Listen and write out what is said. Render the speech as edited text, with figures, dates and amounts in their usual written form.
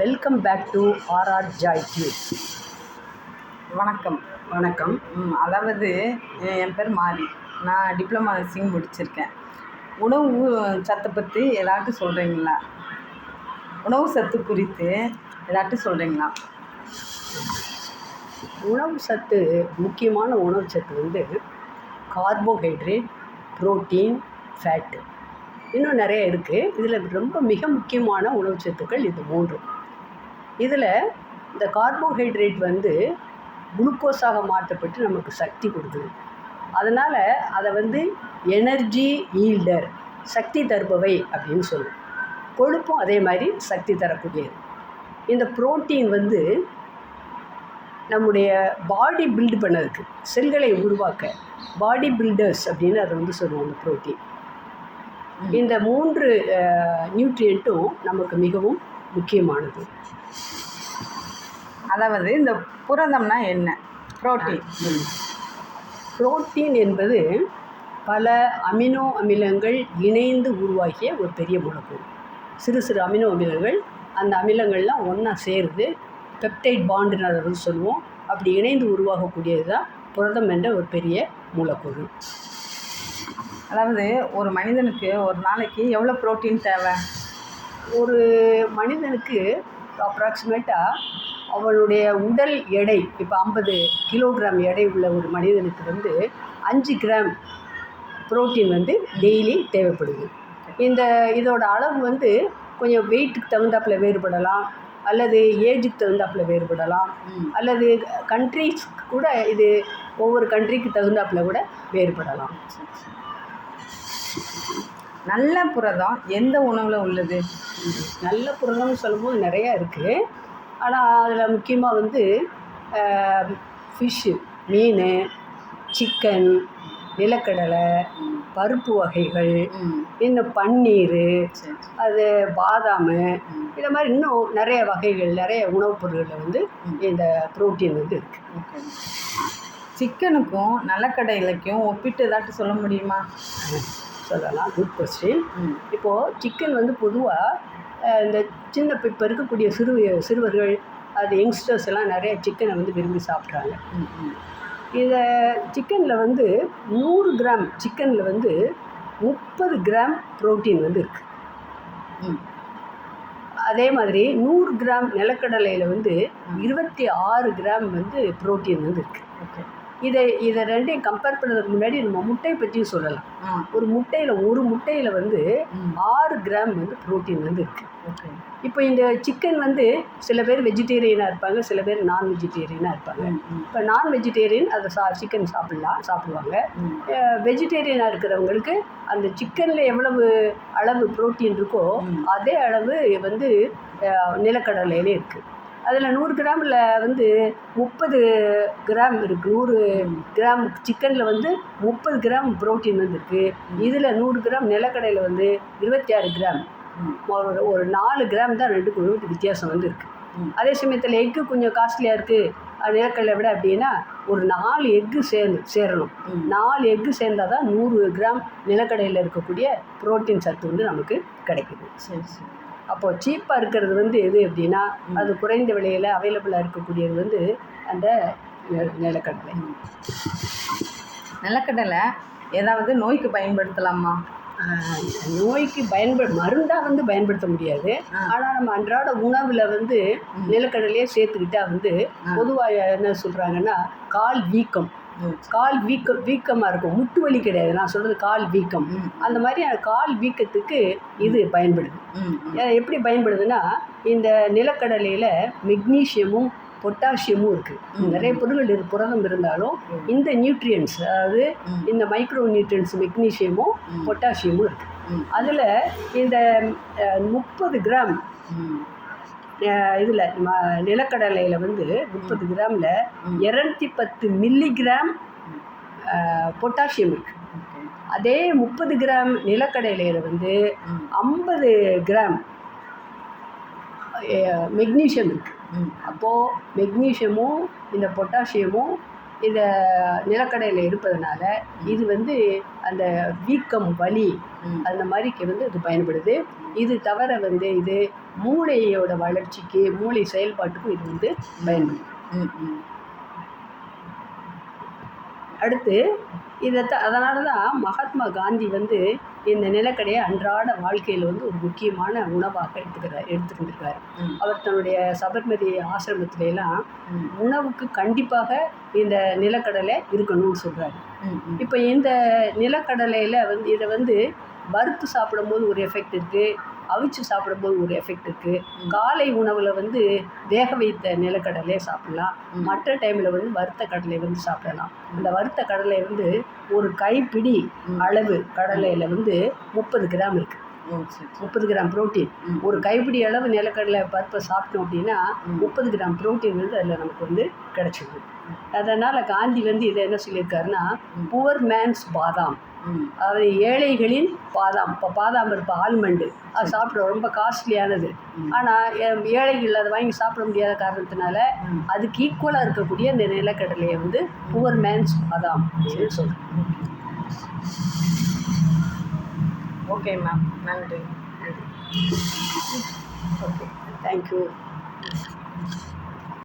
Welcome back to RR joy tube. வணக்கம். வணக்கம். அதாவது என் பேர் மாரி. நான் டிப்ளமா நர்சிங் முடிச்சிருக்கேன். உணவு சத்தை பற்றி ஏதாட்டும் சொல்கிறீங்களா? உணவு சத்து குறித்து ஏதாட்டும் சொல்கிறீங்களா? உணவு சத்து, முக்கியமான உணவு சத்து கார்போஹைட்ரேட், புரோட்டீன், ஃபேட்டு, இன்னும் நிறைய இருக்குது. இதில் ரொம்ப மிக முக்கியமான உணவு சத்துக்கள் இது மூன்று. இதில் இந்த கார்போஹைட்ரேட் குளுக்கோஸாக மாற்றப்பட்டு நமக்கு சக்தி கொடுக்குது. அதனால் அதை எனர்ஜி ஈல்டர், சக்தி தருபவை அப்படின்னு சொல்லுவோம். கொழுப்பும் அதே மாதிரி சக்தி தரக்கூடியது. இந்த புரோட்டீன் நம்முடைய பாடி பில்டு பண்ணதுக்கு, செல்களை உருவாக்க பாடி பில்டர்ஸ் அப்படின்னு அதை சொல்லுவோம். இந்த புரோட்டீன், இந்த மூன்று நியூட்ரியண்ட்டும் நமக்கு மிகவும் முக்கியமானது. அதாவது இந்த புரதம்னா என்ன? புரோட்டீன் என்பது பல அமினோ அமிலங்கள் இணைந்து உருவாக்கிய ஒரு பெரிய மூலக்கூறு. சிறு சிறு அமினோ அமிலங்கள், அந்த அமிலங்கள்லாம் ஒன்றா சேருது, பெப்டைட் பாண்டுன்னு அதை சொல்லுவோம். அப்படி இணைந்து உருவாகக்கூடியது தான் புரதம் என்ற ஒரு பெரிய மூலக்கூறு. அதாவது ஒரு மனிதனுக்கு ஒரு நாளைக்கு எவ்வளோ புரோட்டீன் தேவை? ஒரு மனிதனுக்கு அப்ராக்சிமேட்டாக அவனுடைய உடல் எடை, இப்போ 50 கிலோகிராம் எடை உள்ள ஒரு மனிதனுக்கு 5 கிராம் புரோட்டீன் டெய்லி தேவைப்படுது. இதோட அளவு கொஞ்சம் வெயிட்டுக்கு தகுந்தாப்பில் வேறுபடலாம், அல்லது ஏஜுக்கு தகுந்தாப்பில் வேறுபடலாம், அல்லது கண்ட்ரிஸ்க்கு கூட இது ஒவ்வொரு கண்ட்ரிக்கு தகுந்தாப்பில் கூட வேறுபடலாம். நல்ல புரதம் எந்த உணவில் உள்ளது? நல்ல புரதம்னு சொல்லும்போது நிறையா இருக்குது. ஆனால் அதில் முக்கியமாக ஃபிஷ்ஷு, மீன், சிக்கன், நிலக்கடலை, பருப்பு வகைகள், இன்னும் பன்னீர், அது பாதாம், இதை மாதிரி இன்னும் நிறைய வகைகள், நிறைய உணவுப் பொருட்களில் இந்த புரோட்டீன் இருக்குது. சிக்கனுக்கும் நிலக்கடலைக்கும் ஒப்பிட்டு ஏதாட்டும் சொல்ல முடியுமா? சொல்லலாம். Good question. இப்போது சிக்கன் பொதுவாக இந்த சின்ன இப்போ இருக்கக்கூடிய சிறுவர்கள், அது யங்ஸ்டர்ஸ் எல்லாம் நிறைய சிக்கனை விரும்பி சாப்பிட்றாங்க. இதை சிக்கனில் 100 கிராம் சிக்கனில் 30 கிராம் புரோட்டீன் இருக்குது. அதே மாதிரி 100 கிராம் நிலக்கடலையில் 26 கிராம் புரோட்டீன் இருக்குது. இதை ரெண்டையும் கம்பேர் பண்ணுறதுக்கு முன்னாடி நம்ம முட்டையை பற்றியும் சொல்லலாம். ஒரு முட்டையில் 6 கிராம் புரோட்டீன் இருக்குது. இப்போ இந்த சிக்கன் சில பேர் வெஜிடேரியனாக இருப்பாங்க, சில பேர் நான் வெஜிடேரியனாக இருப்பாங்க. இப்போ நான் வெஜிடேரியன் அதை சிக்கன் சாப்பிடுவாங்க. வெஜிடேரியனாக இருக்கிறவங்களுக்கு அந்த சிக்கனில் எவ்வளவு அளவு புரோட்டீன் இருக்கோ அதே அளவு நிலக்கடலையிலே இருக்குது. அதில் 100 கிராமில் 30 கிராம் இருக்குது. 100 கிராம் சிக்கனில் 30 கிராம் புரோட்டீன் இருக்குது. இதில் 100 கிராம் நிலக்கடையில் 26 கிராம், ஒரு 4 கிராம் தான் ரெண்டுக்கும் வித்தியாசம் இருக்குது. அதே சமயத்தில் எக்கு கொஞ்சம் காஸ்ட்லியாக இருக்குது நிலக்கடலை விட அப்படின்னா ஒரு 4 எக்கு சேரணும். 4 எக்கு சேர்ந்தால் தான் 100 கிராம் நிலக்கடையில் இருக்கக்கூடிய புரோட்டீன் சத்து நமக்கு கிடைக்குது. சரி சரி. அப்போது சீப்பாக இருக்கிறது எது அப்படின்னா, அது குறைந்த விலையில் அவைலபிளாக இருக்கக்கூடியது அந்த நிலக்கடலை. நிலக்கடலை ஏதாவது நோய்க்கு பயன்படுத்தலாமா? நோய்க்கு மருந்தாக பயன்படுத்த முடியாது. ஆனால் நம்ம அன்றாட உணவில் நிலக்கடலையே சேர்த்துக்கிட்டால் பொதுவாக என்ன சொல்கிறாங்கன்னா, கால் வீக்கமாக இருக்கும். முட்டு வலி கிடையாது, நான் சொல்கிறது கால் வீக்கம். அந்த மாதிரியான கால் வீக்கத்துக்கு இது பயன்படுது. எப்படி பயன்படுதுன்னா, இந்த நிலக்கடலையில் மெக்னீஷியமும் பொட்டாசியமும் இருக்குது. நிறைய பொருட்கள் புரதம் இருந்தாலும் இந்த நியூட்ரியன்ஸ், அதாவது இந்த மைக்ரோ நியூட்ரியன்ஸ் மெக்னீஷியமும் பொட்டாசியமும் இருக்குது. அதில் இந்த 30 கிராம் இதில் நிலக்கடலையில் 30 கிராமில் 210 மில்லிகிராம் பொட்டாசியம் இருக்குது. அதே 30 கிராம் நிலக்கடலையில் 50 கிராம் மெக்னீஷியம் இருக்குது. அப்போது மெக்னீஷியமும் இந்த பொட்டாசியமும் இதை நிலக்கடையில் இருப்பதனால இது வந்து அந்த வீக்கம் வலி அந்த மாதிரிக்கு வந்து இது பயன்படுது. இது தவிர வந்து இது மூளையோட வளர்ச்சிக்கு மூளை செயல்பாட்டுக்கும் இது வந்து பயன்படுது. அடுத்து அதனால தான் மகாத்மா காந்தி வந்து இந்த நிலக்கடையை அன்றாட வாழ்க்கையில் வந்து ஒரு முக்கியமான உணவாக எடுத்துக்கிட்டிருக்காரு. அவர் தன்னுடைய சபர்மதி ஆசிரமத்திலலாம் உணவுக்கு கண்டிப்பாக இந்த நிலக்கடலை இருக்கணும்னு சொல்கிறாரு. இப்போ இந்த நிலக்கடலையில் வந்து இதை வந்து வறுத்து சாப்பிடும்போது ஒரு எஃபெக்ட் இருக்குது, அவிச்சு சாப்பிடும்போது ஒரு எஃபெக்ட் இருக்குது. காலை உணவில் வந்து வேக வைத்த நிலக்கடலையை சாப்பிடலாம், மற்ற டைமில் வந்து வறுத்த கடலை வந்து சாப்பிடலாம். அந்த வறுத்த கடலை வந்து ஒரு கைப்பிடி அளவு கடலையில் வந்து 30 கிராம் இருக்குது. 30 கிராம் புரோட்டீன். ஒரு கைப்பிடி அளவு நிலக்கடலை பருப்பை சாப்பிட்டோம் அப்படின்னா 30 கிராம் புரோட்டீன் வந்து அதில் நமக்கு வந்து கிடச்சிது. அதனால் காந்தி வந்து இதை என்ன சொல்லியிருக்காருன்னா, புவர் மேன்ஸ் பாதாம், அது ஏழைகளின் பாதாம். இப்போ பாதாம் பருப்பு ஆல்மண்டு அது சாப்பிட ரொம்ப காஸ்ட்லியானது. ஆனால் ஏழைகள் அதை வாங்கி சாப்பிட முடியாத காரணத்தினால அதுக்கு ஈக்குவலாக இருக்கக்கூடிய இந்த நிலக்கடலையை வந்து புவர் மேன்ஸ் பாதாம் அப்படின்னு சொல்கிறேன். ஓகே மேம், நன்றி. Okay, thank you.